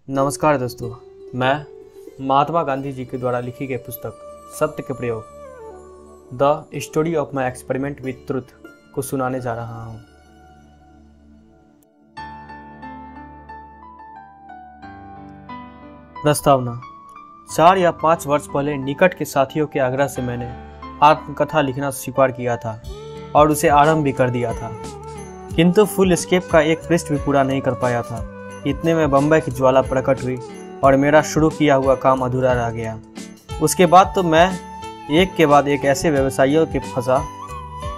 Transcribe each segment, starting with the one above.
नमस्कार दोस्तों, मैं महात्मा गांधी जी के द्वारा लिखी गई पुस्तक सत्य के प्रयोग the story of my experiment with truth को सुनाने जा रहा हूँ। प्रस्तावना। 4 या 5 वर्ष पहले निकट के साथियों के आग्रह से मैंने आत्मकथा लिखना स्वीकार किया था और उसे आरंभ भी कर दिया था, किंतु फुल स्केप का एक पृष्ठ भी पूरा नहीं कर पाया था। इतने में बम्बई की ज्वाला प्रकट हुई और मेरा शुरू किया हुआ काम अधूरा रह गया। उसके बाद तो मैं एक के बाद एक ऐसे व्यवसायियों के फंसा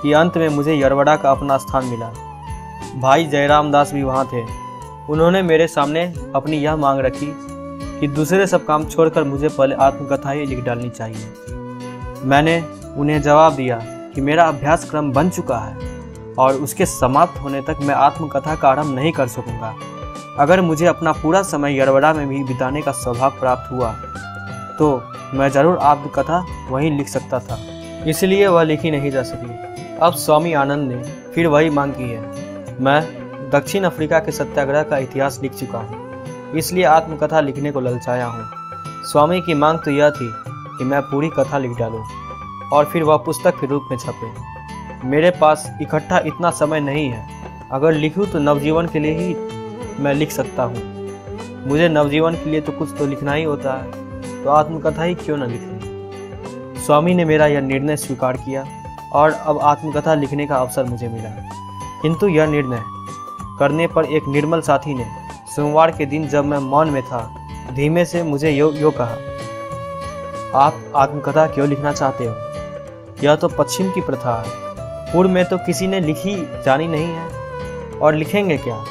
कि अंत में मुझे यरवड़ा का अपना स्थान मिला। भाई जयराम दास भी वहाँ थे। उन्होंने मेरे सामने अपनी यह मांग रखी कि दूसरे सब काम छोड़कर मुझे पहले आत्मकथा ही लिख डालनी चाहिए। मैंने उन्हें जवाब दिया कि मेरा अभ्यास क्रम बन चुका है और उसके समाप्त होने तक मैं आत्मकथा का आरंभ नहीं कर सकूंगा। अगर मुझे अपना पूरा समय यरवड़ा में भी बिताने का सौभाग्य प्राप्त हुआ तो मैं ज़रूर आत्मकथा वहीं लिख सकता था, इसलिए वह लिखी नहीं जा सकी। अब स्वामी आनंद ने फिर वही मांग की है। मैं दक्षिण अफ्रीका के सत्याग्रह का इतिहास लिख चुका हूँ, इसलिए आत्मकथा लिखने को ललचाया हूँ। स्वामी की मांग तो यह थी कि मैं पूरी कथा लिख डालूँ और फिर वह पुस्तक के रूप में छपे। मेरे पास इकट्ठा इतना समय नहीं है। अगर लिखूँ तो नवजीवन के लिए ही मैं लिख सकता हूँ। मुझे नवजीवन के लिए तो कुछ तो लिखना ही होता है, तो आत्मकथा ही क्यों न लिखूं। स्वामी ने मेरा यह निर्णय स्वीकार किया और अब आत्मकथा लिखने का अवसर मुझे मिला। किंतु यह निर्णय करने पर एक निर्मल साथी ने सोमवार के दिन, जब मैं मौन में था, धीमे से मुझे यो कहा, आप आत्मकथा क्यों लिखना चाहते हो? यह तो पश्चिम की प्रथा है। पूर्व में तो किसी ने लिखी जानी नहीं है, और लिखेंगे क्या?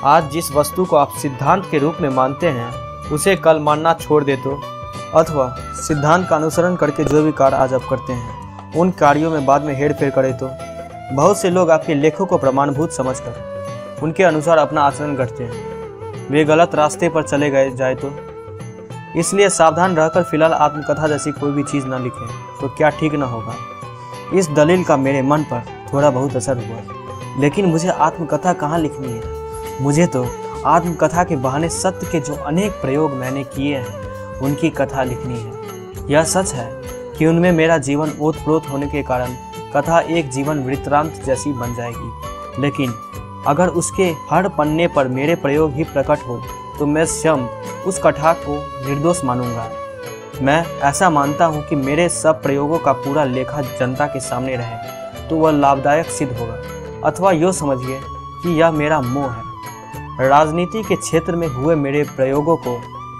आज जिस वस्तु को आप सिद्धांत के रूप में मानते हैं उसे कल मानना छोड़ दे तो, अथवा सिद्धांत का अनुसरण करके जो भी कार्य आज आप करते हैं उन कार्यों में बाद में हेरफेर करें तो। बहुत से लोग आपके लेखों को प्रमाणभूत समझकर उनके अनुसार अपना आचरण करते हैं। वे गलत रास्ते पर चले गए जाए तो। इसलिए सावधान रहकर फिलहाल आत्मकथा जैसी कोई भी चीज़ न लिखें तो क्या ठीक न होगा। इस दलील का मेरे मन पर थोड़ा बहुत असर हुआ, लेकिन मुझे आत्मकथा कहाँ लिखनी है। मुझे तो आत्मकथा के बहाने सत्य के जो अनेक प्रयोग मैंने किए हैं उनकी कथा लिखनी है। यह सच है कि उनमें मेरा जीवन ओतप्रोत होने के कारण कथा एक जीवन वृत्तांत जैसी बन जाएगी, लेकिन अगर उसके हर पन्ने पर मेरे प्रयोग ही प्रकट हो तो मैं स्वयं उस कथा को निर्दोष मानूंगा। मैं ऐसा मानता हूँ कि मेरे सब प्रयोगों का पूरा लेखा जनता के सामने रहे तो वह लाभदायक सिद्ध होगा, अथवा यूँ समझिए कि यह मेरा मोह है। राजनीति के क्षेत्र में हुए मेरे प्रयोगों को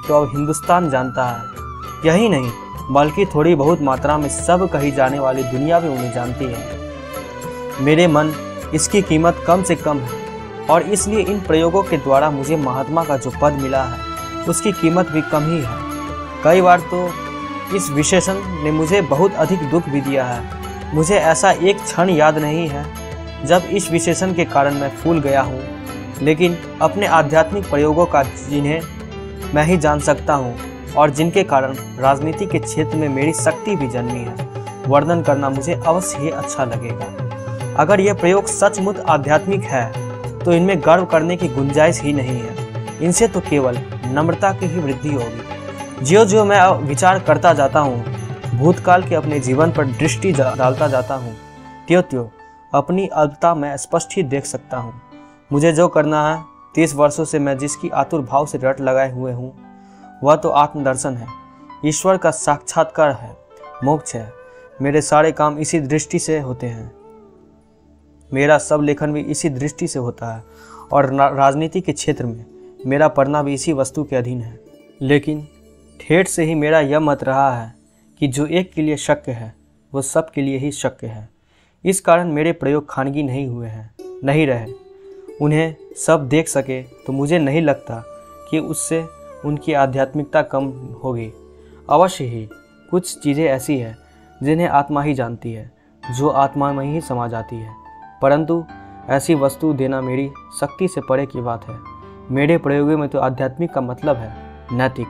तो अब हिंदुस्तान जानता है। यही नहीं बल्कि थोड़ी बहुत मात्रा में सब कही जाने वाली दुनिया भी उन्हें जानती है। मेरे मन इसकी कीमत कम से कम है और इसलिए इन प्रयोगों के द्वारा मुझे महात्मा का जो पद मिला है उसकी कीमत भी कम ही है। कई बार तो इस विशेषण ने मुझे बहुत अधिक दुख भी दिया है। मुझे ऐसा एक क्षण याद नहीं है जब इस विशेषण के कारण मैं फूल गया हूँ, लेकिन अपने आध्यात्मिक प्रयोगों का जिन्हें मैं ही जान सकता हूँ और जिनके कारण राजनीति के क्षेत्र में मेरी शक्ति भी जन्मी है, वर्णन करना मुझे अवश्य ही अच्छा लगेगा। अगर यह प्रयोग सचमुच आध्यात्मिक है तो इनमें गर्व करने की गुंजाइश ही नहीं है। इनसे तो केवल नम्रता की ही वृद्धि होगी। ज्यों मैं विचार करता जाता हूँ, भूतकाल के अपने जीवन पर दृष्टि डालता जाता हूँ, त्यों अपनी अल्पता में स्पष्ट ही देख सकता हूँ। मुझे जो करना है, 30 वर्षों से मैं जिसकी आतुर भाव से रट लगाए हुए हूँ, वह तो आत्मदर्शन है, ईश्वर का साक्षात्कार है, मोक्ष है। मेरे सारे काम इसी दृष्टि से होते हैं। मेरा सब लेखन भी इसी दृष्टि से होता है और राजनीति के क्षेत्र में मेरा पढ़ना भी इसी वस्तु के अधीन है। लेकिन ठेठ से ही मेरा यह मत रहा है कि जो एक के लिए शक्य है वो सब के लिए ही शक्य है। इस कारण मेरे प्रयोग खानगी नहीं रहे। उन्हें सब देख सके तो मुझे नहीं लगता कि उससे उनकी आध्यात्मिकता कम होगी। अवश्य ही कुछ चीज़ें ऐसी हैं जिन्हें आत्मा ही जानती है, जो आत्मा में ही समा जाती है, परंतु ऐसी वस्तु देना मेरी शक्ति से परे की बात है। मेरे प्रयोगों में तो आध्यात्मिक का मतलब है नैतिक,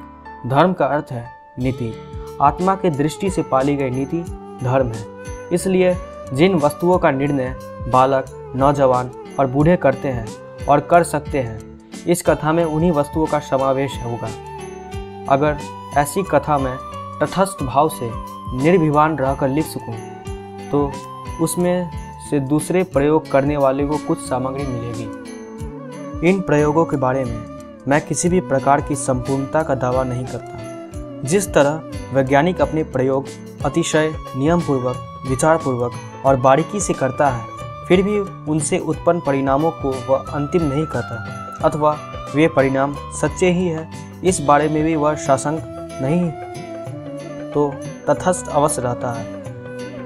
धर्म का अर्थ है नीति। आत्मा के दृष्टि से पाली गई नीति धर्म है। इसलिए जिन वस्तुओं का निर्णय बालक, नौजवान और बूढ़े करते हैं और कर सकते हैं, इस कथा में उन्हीं वस्तुओं का समावेश होगा। अगर ऐसी कथा मैं तटस्थ भाव से निर्विवाद रहकर लिख सकूं, तो उसमें से दूसरे प्रयोग करने वाले को कुछ सामग्री मिलेगी। इन प्रयोगों के बारे में मैं किसी भी प्रकार की संपूर्णता का दावा नहीं करता। जिस तरह वैज्ञानिक अपने प्रयोग अतिशय नियमपूर्वक, विचारपूर्वक और बारीकी से करता है, फिर भी उनसे उत्पन्न परिणामों को वह अंतिम नहीं करता अथवा वे परिणाम सच्चे ही है, इस बारे में भी वह साशंक नहीं तो तटस्थ अवश्य रहता है।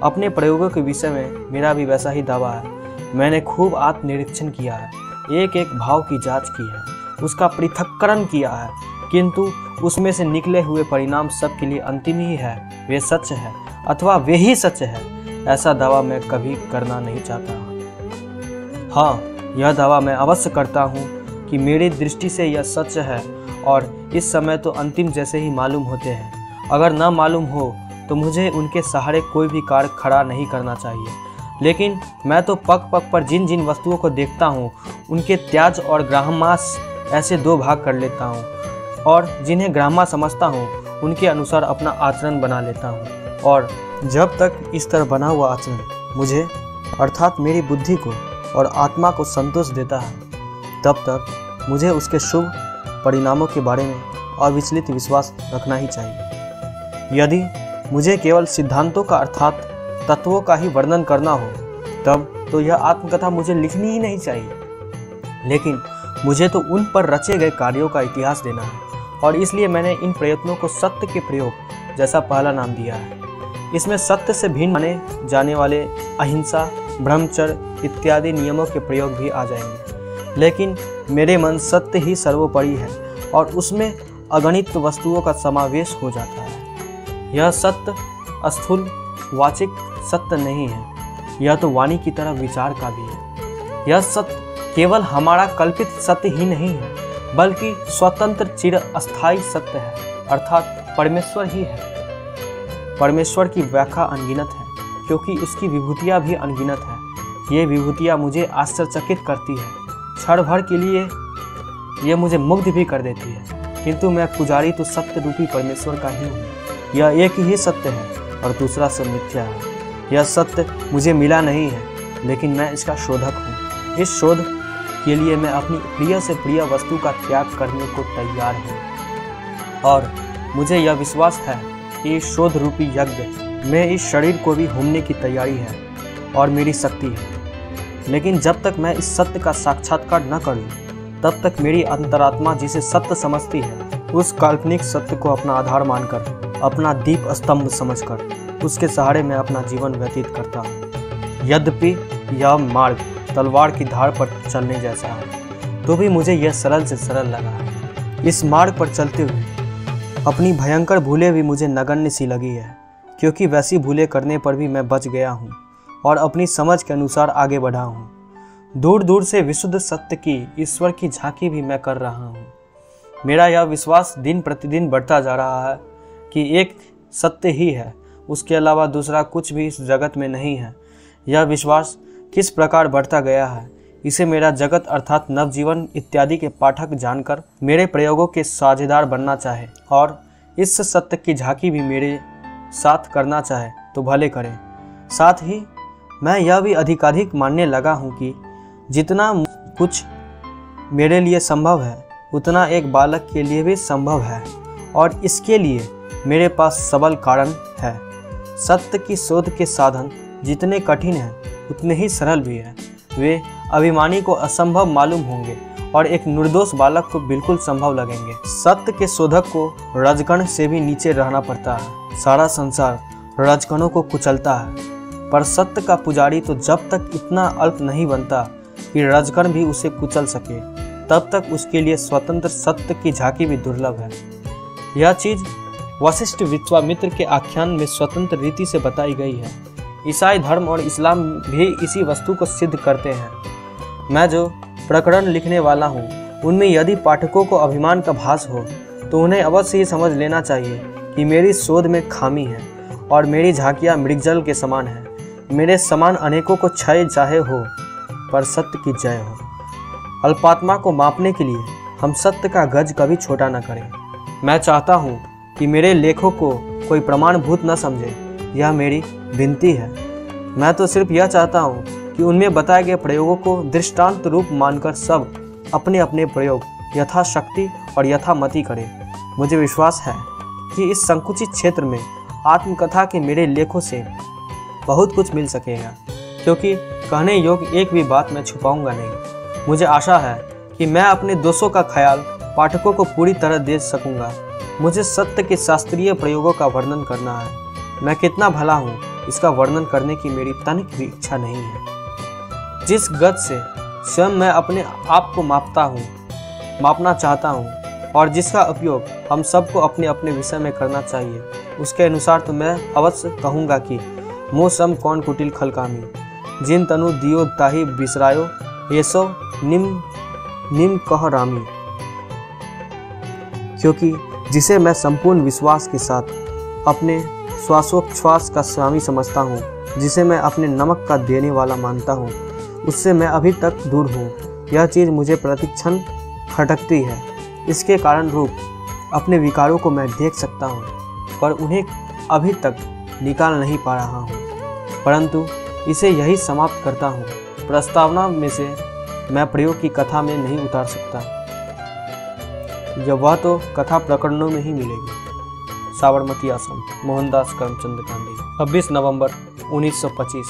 अपने प्रयोगों के विषय में मेरा भी वैसा ही दावा है। मैंने खूब आत्मनिरीक्षण किया है, एक एक भाव की जांच की है, उसका पृथक्करण किया है, किंतु उसमें से निकले हुए परिणाम सबके लिए अंतिम ही है, वे सच है अथवा वे ही सच है, ऐसा दावा मैं कभी करना नहीं चाहता। हाँ, यह दावा मैं अवश्य करता हूँ कि मेरी दृष्टि से यह सच है और इस समय तो अंतिम जैसे ही मालूम होते हैं। अगर ना मालूम हो तो मुझे उनके सहारे कोई भी कार्य खड़ा नहीं करना चाहिए, लेकिन मैं तो पग पग पर जिन जिन वस्तुओं को देखता हूँ उनके त्याज और ग्राह्यमास ऐसे दो भाग कर लेता हूँ और जिन्हें ग्राह्य समझता हूँ उनके अनुसार अपना आचरण बना लेता हूँ। और जब तक इस तरह बना हुआ आचरण मुझे अर्थात मेरी बुद्धि को और आत्मा को संतोष देता है, तब तक मुझे उसके शुभ परिणामों के बारे में अविचलित विश्वास रखना ही चाहिए। यदि मुझे केवल सिद्धांतों का अर्थात तत्वों का ही वर्णन करना हो, तब तो यह आत्मकथा मुझे लिखनी ही नहीं चाहिए, लेकिन मुझे तो उन पर रचे गए कार्यों का इतिहास देना है, और इसलिए मैंने इन प्रयत्नों को सत्य के प्रयोग जैसा पहला नाम दिया है। इसमें सत्य से भिन्न माने जाने वाले अहिंसा, ब्रह्मचर्य इत्यादि नियमों के प्रयोग भी आ जाएंगे, लेकिन मेरे मन सत्य ही सर्वोपरि है और उसमें अगणित वस्तुओं का समावेश हो जाता है। यह सत्य स्थूल वाचिक सत्य नहीं है, यह तो वाणी की तरह विचार का भी है। यह सत्य केवल हमारा कल्पित सत्य ही नहीं है, बल्कि स्वतंत्र चिर अस्थायी सत्य है, अर्थात परमेश्वर ही है। परमेश्वर की व्याख्या अनगिनत है, क्योंकि उसकी विभूतियाँ भी अनगिनत है। ये विभूतियाँ मुझे आश्चर्यचकित करती है, क्षण भर के लिए ये मुझे मुग्ध भी कर देती है, किंतु मैं पुजारी तो सत्य रूपी परमेश्वर का ही हूँ। यह एक ही सत्य है और दूसरा सब मिथ्या है। यह सत्य मुझे मिला नहीं है, लेकिन मैं इसका शोधक हूँ। इस शोध के लिए मैं अपनी प्रिय से प्रिय वस्तु का त्याग करने को तैयार हूँ, और मुझे यह विश्वास है कि इस शोध रूपी यज्ञ में इस शरीर को भी होमने की तैयारी है और मेरी शक्ति है। लेकिन जब तक मैं इस सत्य का साक्षात्कार न कर लूँ, तब तक मेरी अंतरात्मा जिसे सत्य समझती है, उस काल्पनिक सत्य को अपना आधार मानकर, अपना दीप स्तंभ समझकर उसके सहारे मैं अपना जीवन व्यतीत करता हूँ। यद्यपि यह मार्ग तलवार की धार पर चलने जैसा है, तो भी मुझे यह सरल से सरल लगा है। इस मार्ग पर चलते हुए अपनी भयंकर भूलें भी मुझे नगण्य सी लगी है, क्योंकि वैसी भूलें करने पर भी मैं बच गया हूँ और अपनी समझ के अनुसार आगे बढ़ा हूँ। दूर दूर से विशुद्ध सत्य की, ईश्वर की झांकी भी मैं कर रहा हूँ। मेरा यह विश्वास दिन प्रतिदिन बढ़ता जा रहा है कि एक सत्य ही है, उसके अलावा दूसरा कुछ भी इस जगत में नहीं है। यह विश्वास किस प्रकार बढ़ता गया है, इसे मेरा जगत अर्थात नवजीवन इत्यादि के पाठक जानकर मेरे प्रयोगों के साझेदार बनना चाहे और इस सत्य की झांकी भी मेरे साथ करना चाहे तो भले करें। साथ ही मैं यह भी अधिकाधिक मानने लगा हूँ कि जितना कुछ मेरे लिए संभव है, उतना एक बालक के लिए भी संभव है, और इसके लिए मेरे पास सबल कारण है। सत्य की शोध के साधन जितने कठिन हैं, उतने ही सरल भी हैं। वे अभिमानी को असंभव मालूम होंगे और एक निर्दोष बालक को बिल्कुल संभव लगेंगे। सत्य के शोधक को रजकण से भी नीचे रहना पड़ता है। सारा संसार रजकणों को कुचलता है, पर सत्य का पुजारी तो जब तक इतना अल्प नहीं बनता कि रजकण भी उसे कुचल सके, तब तक उसके लिए स्वतंत्र सत्य की झांकी भी दुर्लभ है। यह चीज वशिष्ठ विश्वामित्र के आख्यान में स्वतंत्र रीति से बताई गई है। ईसाई धर्म और इस्लाम भी इसी वस्तु को सिद्ध करते हैं। मैं जो प्रकरण लिखने वाला हूँ, उनमें यदि पाठकों को अभिमान का भास हो, तो उन्हें अवश्य ही समझ लेना चाहिए कि मेरी शोध में खामी है और मेरी झांकियाँ मृगजल के समान है। मेरे समान अनेकों को क्षय चाहे हो, पर सत्य की जय हो। अल्पात्मा को मापने के लिए हम सत्य का गज कभी छोटा न करें। मैं चाहता हूँ कि मेरे लेखों को कोई प्रमाणभूत न समझे, यह मेरी विनती है। मैं तो सिर्फ यह चाहता हूँ कि उनमें बताए गए प्रयोगों को दृष्टांत रूप मानकर सब अपने अपने प्रयोग यथाशक्ति और यथामति करें। मुझे विश्वास है कि इस संकुचित क्षेत्र में आत्मकथा के मेरे लेखों से बहुत कुछ मिल सकेगा, क्योंकि कहने योग्य एक भी बात मैं छुपाऊंगा नहीं। मुझे आशा है कि मैं अपने दोषों का ख्याल पाठकों को पूरी तरह दे सकूंगा। मुझे सत्य के शास्त्रीय प्रयोगों का वर्णन करना है। मैं कितना भला हूँ इसका वर्णन करने की मेरी तनिक भी इच्छा नहीं है। जिस गज से स्वयं मैं अपने आप को मापना चाहता हूँ और जिसका उपयोग हम सबको अपने अपने विषय में करना चाहिए, उसके अनुसार तो मैं अवश्य कहूँगा कि मोह सम कौन कुटिल खलकामी, जिन तनु दियो ताहि बिसरायो, येसो निम कह रामी। क्योंकि जिसे मैं संपूर्ण विश्वास के साथ अपने श्वासोच्छ्वास का स्वामी समझता हूँ, जिसे मैं अपने नमक का देने वाला मानता हूँ, उससे मैं अभी तक दूर हूँ। यह चीज़ मुझे प्रतिक्षण खटकती है। इसके कारण रूप अपने विकारों को मैं देख सकता हूँ, पर उन्हें अभी तक निकाल नहीं पा रहा हूँ। परंतु इसे यही समाप्त करता हूँ। प्रस्तावना में से मैं प्रयोग की कथा में नहीं उतार सकता, जब वह तो कथा प्रकरणों में ही मिलेगी। साबरमती आश्रम, मोहनदास करमचंद गांधी, 26 नवंबर 1925।